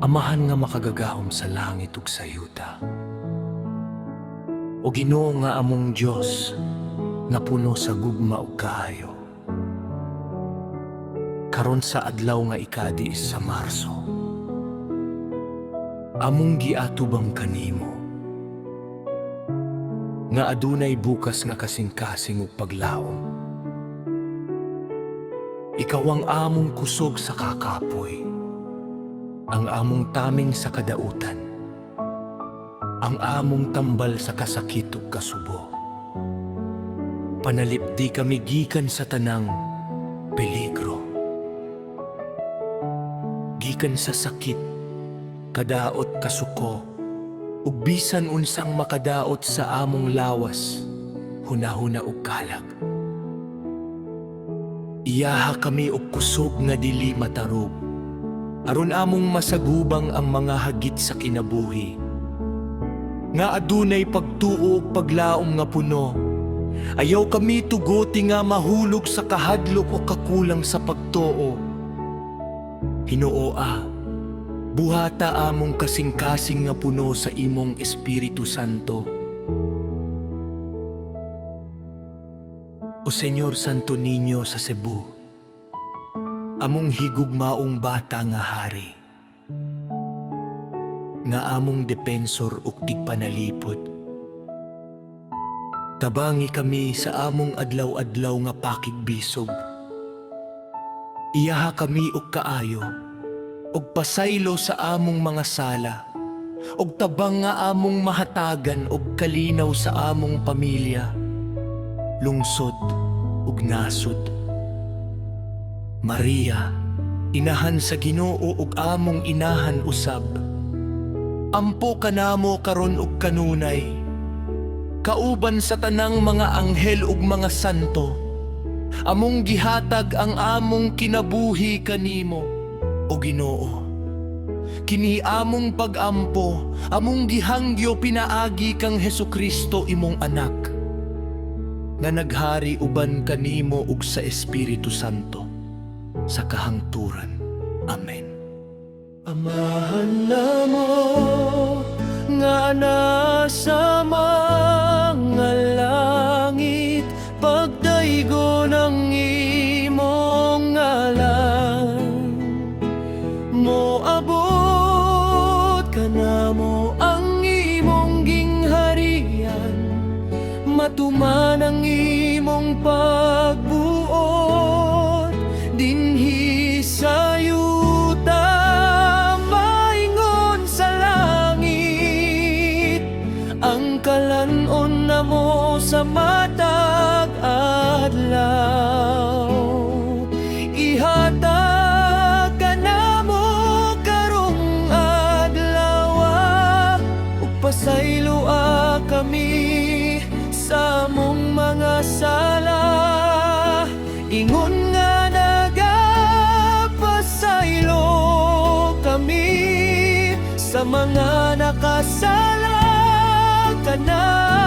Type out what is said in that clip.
Amahan nga makagagahom sa langit ug sa yuta. O Ginoo nga among Dios nga puno sa gugma ug kaayo. Karon sa adlaw nga ikadi sa Marso, among giatubang kanimo nga adunay bukas nga kasing-kasing ug paglaom. Ikaw ang among kusog sa kakapoy, ang among taming sa kadautan, ang among tambal sa kasakit ug kasubo. Panalipdi kami gikan sa tanang peligro, gikan sa sakit, kadaot kasuko, ug bisan unsang makadaot sa among lawas, hunahuna ug kalag. Iyaha kami og kusog nga dili matarog, aron among masagubang ang mga hagit sa kinabuhi, nga adunay pagtuo ug paglaom nga puno. Ayaw kami tugoti nga mahulog sa kahadlok o kakulang sa pagtuo. Hinooa, buhata among kasing-kasing nga puno sa imong Espiritu Santo. O Senyor Santo Niño sa Cebu, among higugmaong bata nga hari, nga among depensor ug tigpanalipod. Tabangi kami sa among adlaw-adlaw nga pakigbisog. Iyaha kami og kaayo, og pasaylo sa among mga sala, og tabang nga among mahatagan og kalinaw sa among pamilya, lungsod ug nasod. Maria, inahan sa Ginoo ug among inahan usab, ampo kanamo karon ug kanunay, kauban sa tanang mga anghel ug mga santo. Among gihatag ang among kinabuhi kanimo, o Ginoo. Kini among pag-ampo, among gihangyo pinaagi kang Hesukristo imong anak, nga naghari uban kanimo ug sa Espiritu Santo sa kahangturan. Amen. Amahan namo nga nasa mga langit, pagdaygo ng imong ngalan. Moabot ka namo ang imong gingharian, matuman ang imong pagbuot dinhi sa yuta, maingon sa langit ang kalanon namo sa matag adlaw. Ihatag ka namo karong adlaw, ug pasayloa kami sa among mga sala. Ingon nga nagapasaylo kami sa mga nakasala ka na.